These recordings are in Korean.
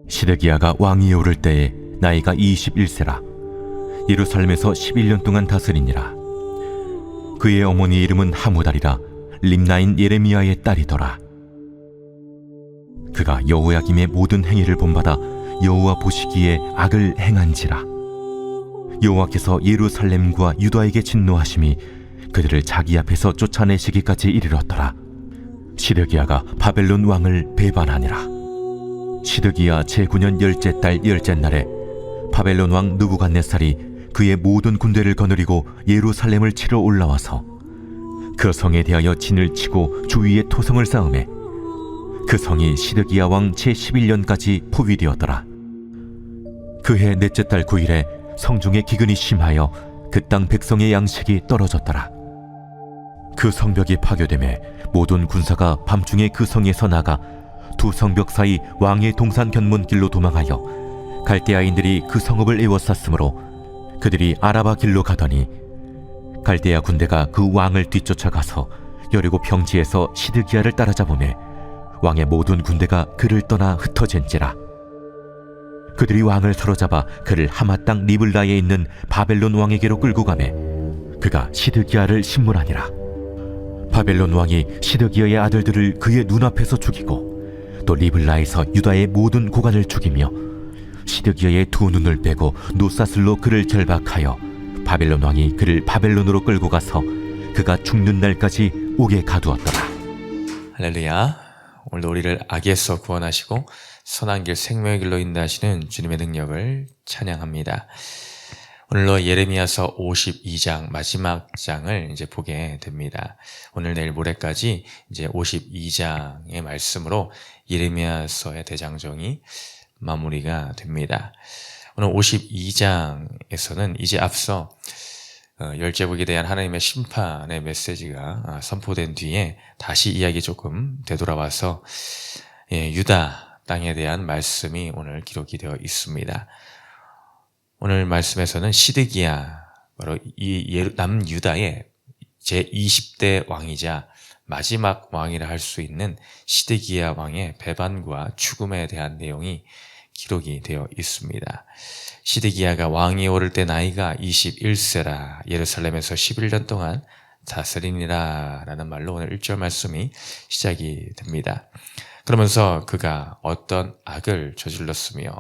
시드기야가 왕위에 오를 때에 나이가 21세라. 예루살렘에서 11년 동안 다스리니라. 그의 어머니 이름은 하무달이라 림나인 예레미야의 딸이더라. 그가 여호야김의 모든 행위를 본받아 여호와 보시기에 악을 행한지라. 여호와께서 예루살렘과 유다에게 진노하심이 그들을 자기 앞에서 쫓아내시기까지 이르렀더라. 시드기야가 바벨론 왕을 배반하니라. 시드기야 제9년 열째 달 열째 날에 바벨론 왕 느부갓네살이 그의 모든 군대를 거느리고 예루살렘을 치러 올라와서 그 성에 대하여 진을 치고 주위에 토성을 쌓음에 그 성이 시드기야 왕 제11년까지 포위되었더라. 그해 넷째 달 9일에 성중에 기근이 심하여 그 땅 백성의 양식이 떨어졌더라. 그 성벽이 파괴되매 모든 군사가 밤중에 그 성에서 나가 두 성벽 사이 왕의 동산 견문길로 도망하여 갈대아인들이 그 성읍을 에워쌌으므로 그들이 아라바 길로 가더니 갈대아 군대가 그 왕을 뒤쫓아가서 여리고 평지에서 시드기야를 따라잡으매 왕의 모든 군대가 그를 떠나 흩어진지라. 그들이 왕을 사로잡아 그를 하마 땅 리블라에 있는 바벨론 왕에게로 끌고 가매 그가 시드기야를 신문하니라. 바벨론 왕이 시드기야의 아들들을 그의 눈앞에서 죽이고 또 리블라에서 유다의 모든 고관을 죽이며 시드기야의 두 눈을 빼고 노사슬로 그를 결박하여 바벨론 왕이 그를 바벨론으로 끌고 가서 그가 죽는 날까지 옥에 가두었더라. 할렐루야. 오늘도 우리를 악에서 구원하시고 선한 길 생명의 길로 인도하시는 주님의 능력을 찬양합니다. 오늘로 예레미야서 52장 마지막 장을 이제 보게 됩니다. 오늘 내일 모레까지 이제 52장의 말씀으로 예레미야서의 대장정이 마무리가 됩니다. 오늘 52장에서는 이제 앞서 열제국에 대한 하나님의 심판의 메시지가 선포된 뒤에 다시 이야기 조금 되돌아와서 유다 땅에 대한 말씀이 오늘 기록이 되어 있습니다. 오늘 말씀에서는 시드기야, 바로 이 남유다의 제20대 왕이자 마지막 왕이라 할 수 있는 시드기야 왕의 배반과 죽음에 대한 내용이 기록이 되어 있습니다. 시드기야가 왕위에 오를 때 나이가 21세라 예루살렘에서 11년 동안 다스리니라 라는 말로 오늘 1절 말씀이 시작이 됩니다. 그러면서 그가 어떤 악을 저질렀으며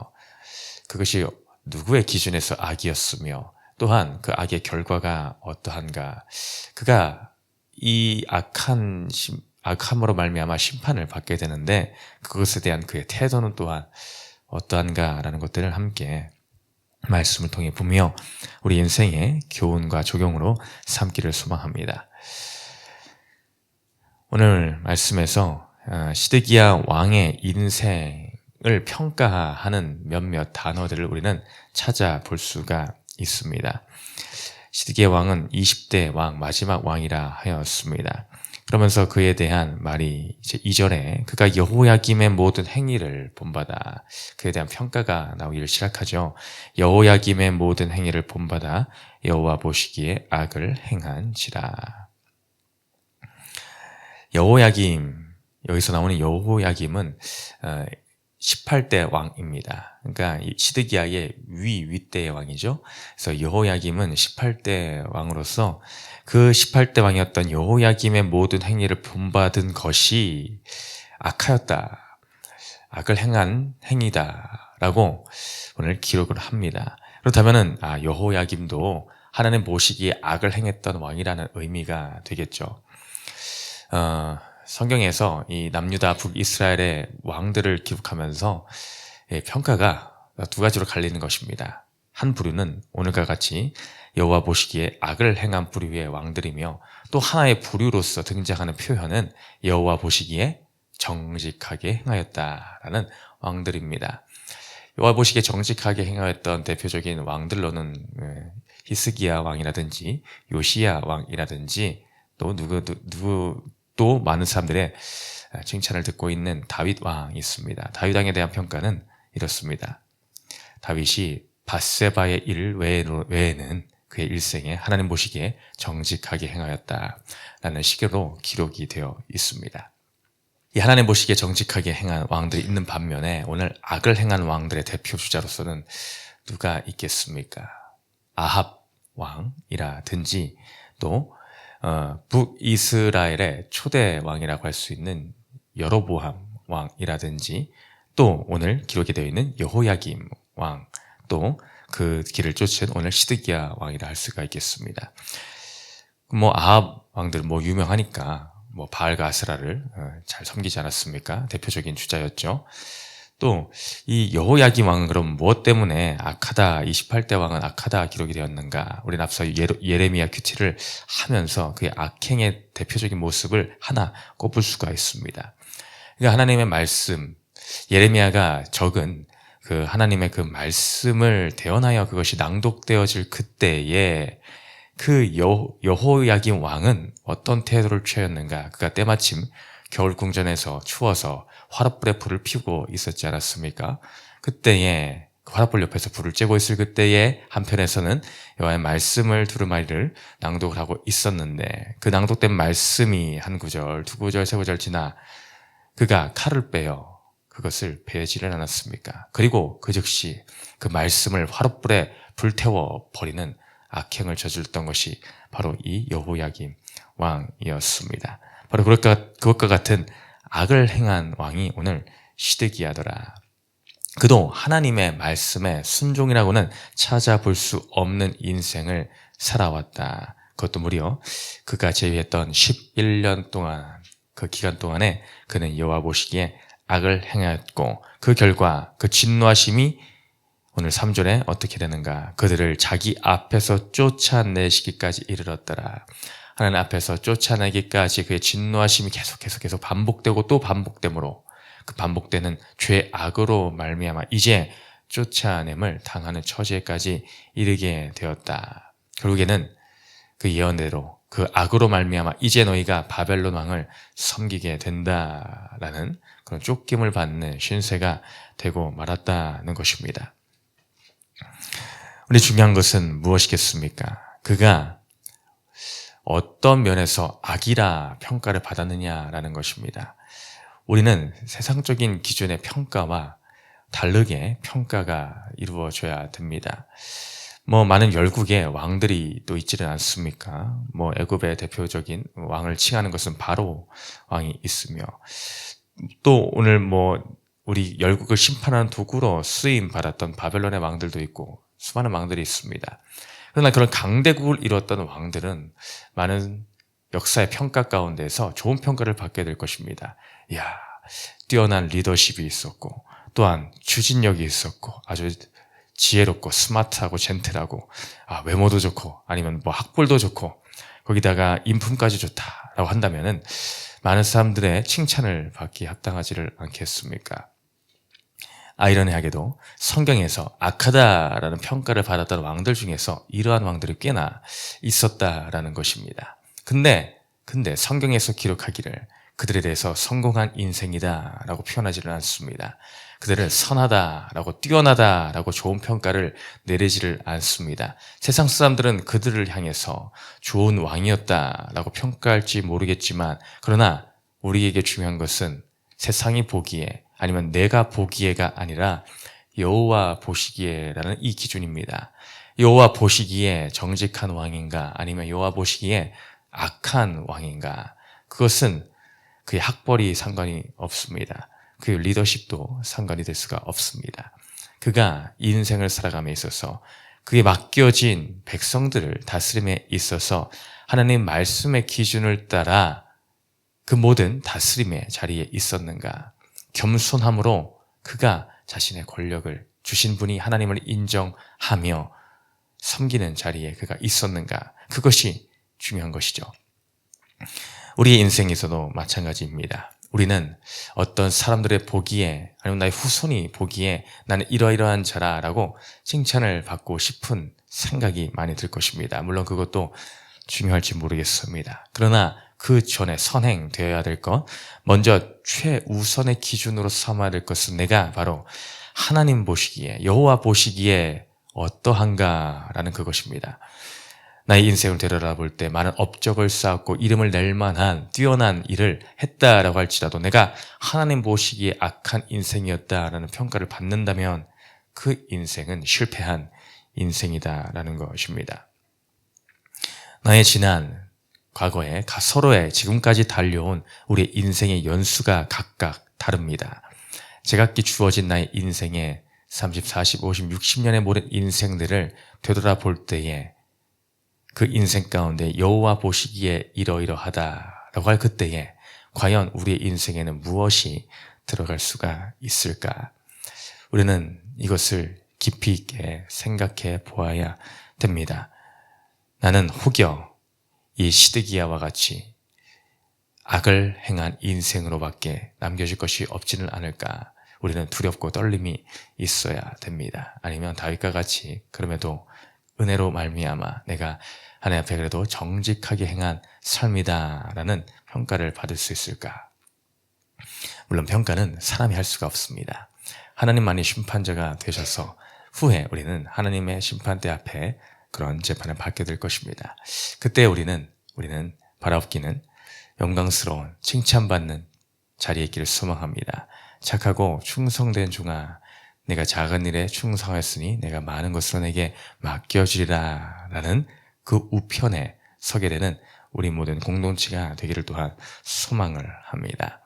그것이 누구의 기준에서 악이었으며 또한 그 악의 결과가 어떠한가, 그가 이 악함으로 말미암아 심판을 받게 되는데 그것에 대한 그의 태도는 또한 어떠한가라는 것들을 함께 말씀을 통해 보며 우리 인생의 교훈과 적용으로 삼기를 소망합니다. 오늘 말씀에서 시드기야 왕의 인생을 평가하는 몇몇 단어들을 우리는 찾아볼 수가 있습니다. 시드기야 왕은 20대 왕, 마지막 왕이라 하였습니다. 그러면서 그에 대한 말이 이제 2절에 그가 여호야김의 모든 행위를 본받아, 그에 대한 평가가 나오기를 시작하죠. 여호야김의 모든 행위를 본받아 여호와 보시기에 악을 행한지라. 여호야김, 여기서 나오는 여호야김은 18대 왕입니다. 그러니까 시드기야의 윗대의 왕이죠. 그래서 여호야김은 18대 왕으로서 그 18대 왕이었던 여호야김의 모든 행위를 본받은 것이 악하였다, 악을 행한 행위다라고 오늘 기록을 합니다. 그렇다면은 여호야김도 하나님 보시기에 악을 행했던 왕이라는 의미가 되겠죠. 성경에서 이 남유다 북이스라엘의 왕들을 기록하면서 평가가 두 가지로 갈리는 것입니다. 한 부류는 오늘과 같이 여호와 보시기에 악을 행한 부류의 왕들이며, 또 하나의 부류로서 등장하는 표현은 여호와 보시기에 정직하게 행하였다라는 왕들입니다. 여호와 보시기에 정직하게 행하였던 대표적인 왕들로는 히스기야 왕이라든지 요시야 왕이라든지 또 많은 사람들의 칭찬을 듣고 있는 다윗 왕이 있습니다. 다윗 왕에 대한 평가는 이렇습니다. 다윗이 밧세바의 일 외에는 그의 일생에 하나님 보시기에 정직하게 행하였다라는 식으로 기록이 되어 있습니다. 이 하나님 보시기에 정직하게 행한 왕들이 있는 반면에 오늘 악을 행한 왕들의 대표 주자로서는 누가 있겠습니까? 아합 왕이라든지 또 북이스라엘의 초대 왕이라고 할 수 있는 여로보암 왕이라든지 또 오늘 기록이 되어 있는 여호야김 왕, 또 그 길을 쫓은 오늘 시드기야 왕이라 할 수가 있겠습니다. 아합 왕들은 유명하니까 바알과 아스라를 잘 섬기지 않았습니까? 대표적인 주자였죠. 또 이 여호야김 왕은 그럼 무엇 때문에 악하다, 28대 왕은 악하다 기록이 되었는가? 우리는 앞서 예레미야 큐티를 하면서 그의 악행의 대표적인 모습을 하나 꼽을 수가 있습니다. 그러니까 하나님의 말씀, 예레미야가 적은 그 하나님의 그 말씀을 대언하여 그것이 낭독되어질 그때에 그 여호야김 왕은 어떤 태도를 취하였는가? 그가 때마침 겨울 궁전에서 추워서 화롯불에 불을 피우고 있었지 않았습니까? 그때에 그 화롯불 옆에서 불을 쬐고 있을 그때에 한편에서는 여호와의 말씀을 두루마리를 낭독을 하고 있었는데 그 낭독된 말씀이 한 구절, 두 구절, 세 구절 지나 그가 칼을 빼어 그것을 베지를 않았습니까? 그리고 그 즉시 그 말씀을 화롯불에 불태워 버리는 악행을 저질렀던 것이 바로 이 여호야김 왕이었습니다. 바로 그것과 같은 악을 행한 왕이 오늘 시드기야더라. 그도 하나님의 말씀에 순종이라고는 찾아볼 수 없는 인생을 살아왔다. 그것도 무려 그가 제위했던 11년 동안, 그 기간 동안에 그는 여호와 보시기에 악을 행하였고 그 결과 그 진노하심이 오늘 3절에 어떻게 되는가? 그들을 자기 앞에서 쫓아내시기까지 이르렀더라. 하나님 앞에서 쫓아내기까지 그의 진노하심이 계속 반복되고 또 반복되므로 그 반복되는 죄의 악으로 말미암아 이제 쫓아냄을 당하는 처지에까지 이르게 되었다. 결국에는 그 예언대로 그 악으로 말미암아 이제 너희가 바벨론 왕을 섬기게 된다라는 그런 쫓김을 받는 신세가 되고 말았다는 것입니다. 우리 중요한 것은 무엇이겠습니까? 그가 어떤 면에서 악이라 평가를 받았느냐라는 것입니다. 우리는 세상적인 기준의 평가와 다르게 평가가 이루어져야 됩니다. 많은 열국의 왕들이 또 있지는 않습니까? 애굽의 대표적인 왕을 칭하는 것은 바로 왕이 있으며 또 오늘 우리 열국을 심판하는 도구로 쓰임 받았던 바벨론의 왕들도 있고 수많은 왕들이 있습니다. 그러나 그런 강대국을 이뤘던 왕들은 많은 역사의 평가 가운데서 좋은 평가를 받게 될 것입니다. 뛰어난 리더십이 있었고 또한 추진력이 있었고 아주 지혜롭고 스마트하고 젠틀하고 외모도 좋고 아니면 학벌도 좋고 거기다가 인품까지 좋다라고 한다면은 많은 사람들의 칭찬을 받기 합당하지를 않겠습니까? 아이러니하게도 성경에서 악하다라는 평가를 받았던 왕들 중에서 이러한 왕들이 꽤나 있었다라는 것입니다. 근데 성경에서 기록하기를 그들에 대해서 성공한 인생이다라고 표현하지는 않습니다. 그들을 선하다라고 뛰어나다라고 좋은 평가를 내리지를 않습니다. 세상 사람들은 그들을 향해서 좋은 왕이었다라고 평가할지 모르겠지만 그러나 우리에게 중요한 것은 세상이 보기에 아니면 내가 보기에가 아니라 여호와 보시기에라는 이 기준입니다. 여호와 보시기에 정직한 왕인가 아니면 여호와 보시기에 악한 왕인가, 그것은 그의 학벌이 상관이 없습니다. 그의 리더십도 상관이 될 수가 없습니다. 그가 인생을 살아감에 있어서 그에 맡겨진 백성들을 다스림에 있어서 하나님 말씀의 기준을 따라 그 모든 다스림의 자리에 있었는가, 겸손함으로 그가 자신의 권력을 주신 분이 하나님을 인정하며 섬기는 자리에 그가 있었는가, 그것이 중요한 것이죠. 우리의 인생에서도 마찬가지입니다. 우리는 어떤 사람들의 보기에 아니면 나의 후손이 보기에 나는 이러이러한 자라라고 칭찬을 받고 싶은 생각이 많이 들 것입니다. 물론 그것도 중요할지 모르겠습니다. 그러나 그 전에 선행되어야 될 것, 먼저 최우선의 기준으로 삼아야 될 것은 내가 바로 하나님 보시기에, 여호와 보시기에 어떠한가라는 그것입니다. 나의 인생을 되돌아볼 때 많은 업적을 쌓았고 이름을 낼 만한 뛰어난 일을 했다라고 할지라도 내가 하나님 보시기에 악한 인생이었다라는 평가를 받는다면 그 인생은 실패한 인생이다라는 것입니다. 나의 지난 과거에 서로의 지금까지 달려온 우리의 인생의 연수가 각각 다릅니다. 제각기 주어진 나의 인생의 30, 40, 50, 60년의 모든 인생들을 되돌아볼 때에 그 인생 가운데 여호와 보시기에 이러이러하다라고 할 그때에 과연 우리의 인생에는 무엇이 들어갈 수가 있을까? 우리는 이것을 깊이 있게 생각해 보아야 됩니다. 나는 혹여 이 시드기야와 같이 악을 행한 인생으로밖에 남겨질 것이 없지는 않을까? 우리는 두렵고 떨림이 있어야 됩니다. 아니면 다윗과 같이 그럼에도 은혜로 말미암아 내가 하나님 앞에 그래도 정직하게 행한 삶이다라는 평가를 받을 수 있을까? 물론 평가는 사람이 할 수가 없습니다. 하나님만이 심판자가 되셔서 후에 우리는 하나님의 심판대 앞에 그런 재판을 받게 될 것입니다. 그때 우리는 바라옵기는 영광스러운 칭찬받는 자리에 있기를 소망합니다. 착하고 충성된 종아, 내가 작은 일에 충성하였으니 내가 많은 것으로 내게 맡겨주리라 라는 그 우편에 서게 되는 우리 모든 공동체가 되기를 또한 소망을 합니다.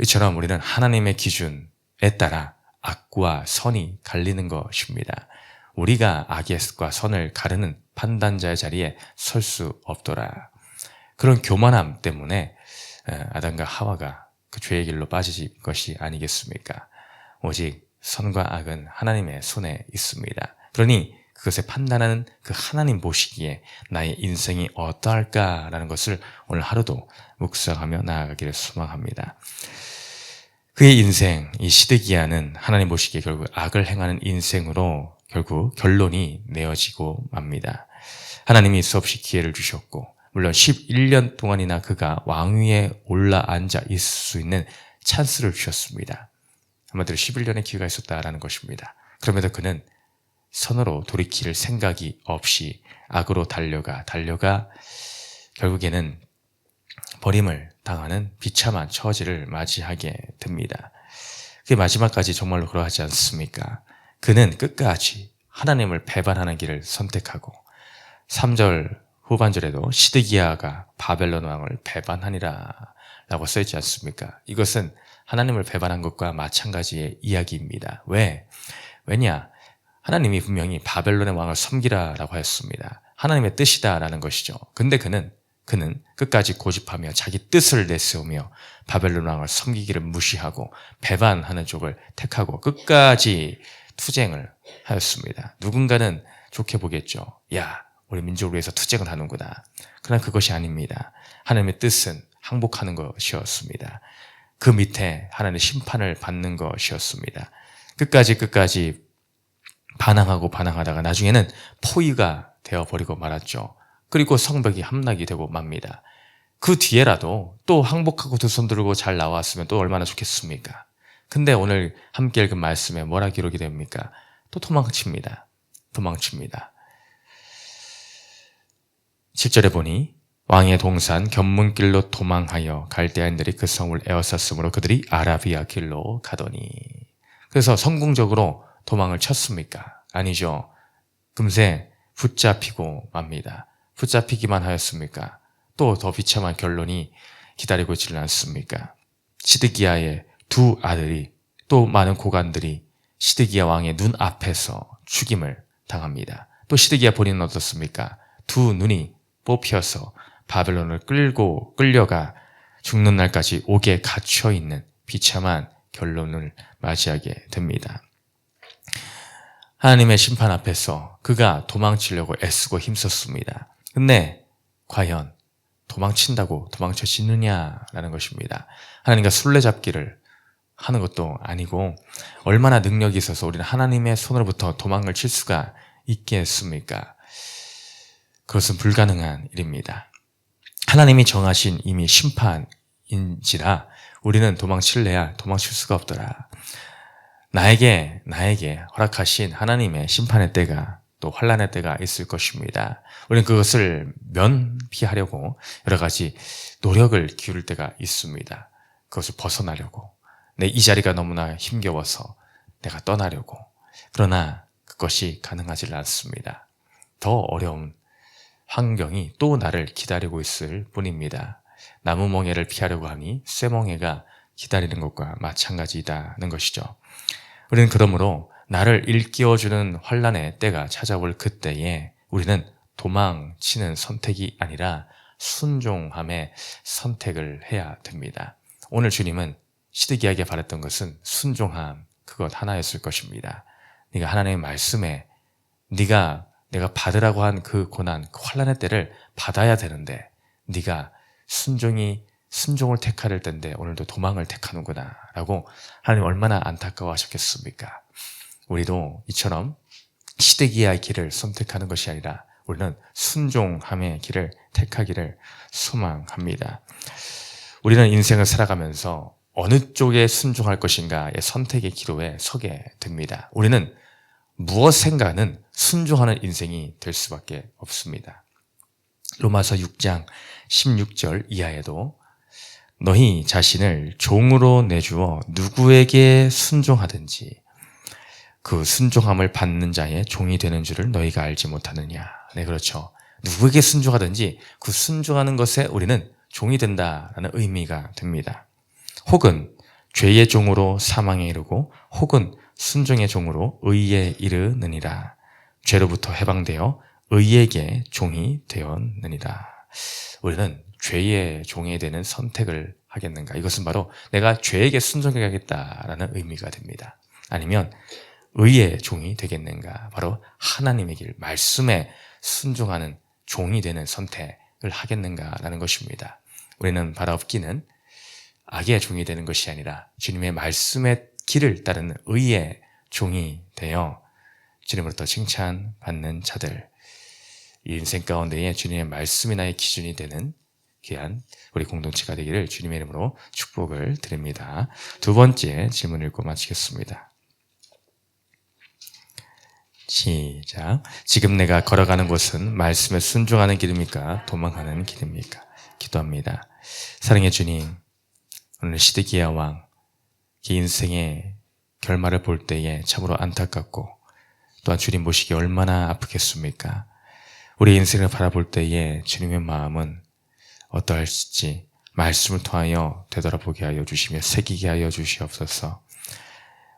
이처럼 우리는 하나님의 기준에 따라 악과 선이 갈리는 것입니다. 우리가 악과 선을 가르는 판단자의 자리에 설 수 없더라. 그런 교만함 때문에 아담과 하와가 그 죄의 길로 빠진 것이 아니겠습니까? 오직 선과 악은 하나님의 손에 있습니다. 그러니 그것을 판단하는 그 하나님 보시기에 나의 인생이 어떠할까라는 것을 오늘 하루도 묵상하며 나아가기를 소망합니다. 그의 인생, 이 시드기야는 하나님 보시기에 결국 악을 행하는 인생으로 결국 결론이 내어지고 맙니다. 하나님이 수없이 기회를 주셨고 물론 11년 동안이나 그가 왕위에 올라앉아 있을 수 있는 찬스를 주셨습니다. 한마디로 11년의 기회가 있었다라는 것입니다. 그럼에도 그는 선으로 돌이킬 생각이 없이 악으로 달려가 결국에는 버림을 당하는 비참한 처지를 맞이하게 됩니다. 그 마지막까지 정말로 그러하지 않습니까? 그는 끝까지 하나님을 배반하는 길을 선택하고 3절 후반절에도 시드기야가 바벨론 왕을 배반하니라 라고 써있지 않습니까? 이것은 하나님을 배반한 것과 마찬가지의 이야기입니다. 왜냐? 하나님이 분명히 바벨론의 왕을 섬기라라고 하였습니다. 하나님의 뜻이다라는 것이죠. 근데 그는 끝까지 고집하며 자기 뜻을 내세우며 바벨론 왕을 섬기기를 무시하고 배반하는 쪽을 택하고 끝까지 투쟁을 하였습니다. 누군가는 좋게 보겠죠. 야, 우리 민족을 위해서 투쟁을 하는구나. 그러나 그것이 아닙니다. 하나님의 뜻은 항복하는 것이었습니다. 그 밑에 하나님의 심판을 받는 것이었습니다. 끝까지 반항하다가 나중에는 포위가 되어버리고 말았죠. 그리고 성벽이 함락이 되고 맙니다. 그 뒤에라도 또 항복하고 두 손 들고 잘 나왔으면 또 얼마나 좋겠습니까? 근데 오늘 함께 읽은 말씀에 뭐라 기록이 됩니까? 또 도망칩니다. 7절에 보니 왕의 동산 견문길로 도망하여 갈대아인들이 그 성을 에워쌌으므로 그들이 아라비아 길로 가더니. 그래서 성공적으로 도망을 쳤습니까? 아니죠. 금세 붙잡히고 맙니다. 붙잡히기만 하였습니까? 또 더 비참한 결론이 기다리고 있지는 않습니까? 시드기야의 두 아들이 또 많은 고관들이 시드기야 왕의 눈 앞에서 죽임을 당합니다. 또 시드기야 본인은 어떻습니까? 두 눈이 뽑혀서 바벨론을 끌려가 죽는 날까지 옥에 갇혀있는 비참한 결론을 맞이하게 됩니다. 하나님의 심판 앞에서 그가 도망치려고 애쓰고 힘썼습니다. 근데 과연 도망친다고 도망쳐지느냐라는 것입니다. 하나님과 술래잡기를 하는 것도 아니고 얼마나 능력이 있어서 우리는 하나님의 손으로부터 도망을 칠 수가 있겠습니까? 그것은 불가능한 일입니다. 하나님이 정하신 이미 심판인지라 우리는 도망칠래야 도망칠 수가 없더라. 나에게 허락하신 하나님의 심판의 때가 또 환난의 때가 있을 것입니다. 우리는 그것을 면피하려고 여러 가지 노력을 기울일 때가 있습니다. 그것을 벗어나려고. 내 이 자리가 너무나 힘겨워서 내가 떠나려고. 그러나 그것이 가능하지 않습니다. 더 어려운 환경이 또 나를 기다리고 있을 뿐입니다. 나무멍에를 피하려고 하니 쇠멍에가 기다리는 것과 마찬가지다는 것이죠. 우리는 그러므로 나를 일깨워주는 환난의 때가 찾아올 그때에 우리는 도망치는 선택이 아니라 순종함의 선택을 해야 됩니다. 오늘 주님은 시드기야에게 바랬던 것은 순종함, 그것 하나였을 것입니다. 네가 하나님의 말씀에 네가 내가 받으라고 한 그 고난, 그 환난의 때를 받아야 되는데 네가 순종을 택할 때인데 오늘도 도망을 택하는구나 라고 하나님 얼마나 안타까워하셨겠습니까? 우리도 이처럼 시드기야의 길을 선택하는 것이 아니라 우리는 순종함의 길을 택하기를 소망합니다. 우리는 인생을 살아가면서 어느 쪽에 순종할 것인가의 선택의 기로에 서게 됩니다. 우리는 무엇인가는 순종하는 인생이 될 수밖에 없습니다. 로마서 6장 16절 이하에도 너희 자신을 종으로 내주어 누구에게 순종하든지 그 순종함을 받는 자의 종이 되는 줄을 너희가 알지 못하느냐. 네, 그렇죠. 누구에게 순종하든지 그 순종하는 것에 우리는 종이 된다라는 의미가 됩니다. 혹은 죄의 종으로 사망에 이르고 혹은 순종의 종으로 의에 이르느니라. 죄로부터 해방되어 의에게 종이 되었느니라. 우리는 죄의 종이 되는 선택을 하겠는가? 이것은 바로 내가 죄에게 순종해야겠다라는 의미가 됩니다. 아니면 의의 종이 되겠는가? 바로 하나님의 길, 말씀에 순종하는 종이 되는 선택을 하겠는가라는 것입니다. 우리는 바라옵기는 악의 종이 되는 것이 아니라 주님의 말씀의 길을 따르는 의의 종이 되어 주님으로부터 칭찬받는 자들, 이 인생 가운데에 주님의 말씀이 나의 기준이 되는 귀한 우리 공동체가 되기를 주님의 이름으로 축복을 드립니다. 두 번째 질문 읽고 마치겠습니다. 시작. 지금 내가 걸어가는 곳은 말씀에 순종하는 길입니까? 도망하는 길입니까? 기도합니다. 사랑의 주님, 오늘 시드기야 왕, 그 인생의 결말을 볼 때에 참으로 안타깝고 또한 주님 보시기 얼마나 아프겠습니까? 우리 인생을 바라볼 때에 주님의 마음은 어떠할지 말씀을 통하여 되돌아보게 하여 주시며 새기게 하여 주시옵소서.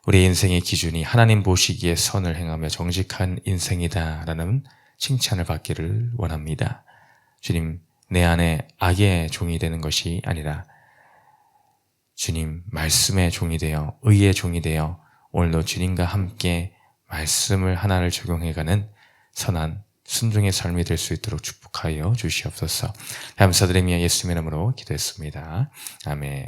우리 인생의 기준이 하나님 보시기에 선을 행하며 정직한 인생이다라는 칭찬을 받기를 원합니다. 주님, 내 안에 악의 종이 되는 것이 아니라 주님 말씀의 종이 되어 의의 종이 되어 오늘도 주님과 함께 말씀을 하나를 적용해가는 선한 순종의 삶이 될 수 있도록 축복하여 주시옵소서. 감사드리며 예수님의 이름으로 기도했습니다. 아멘.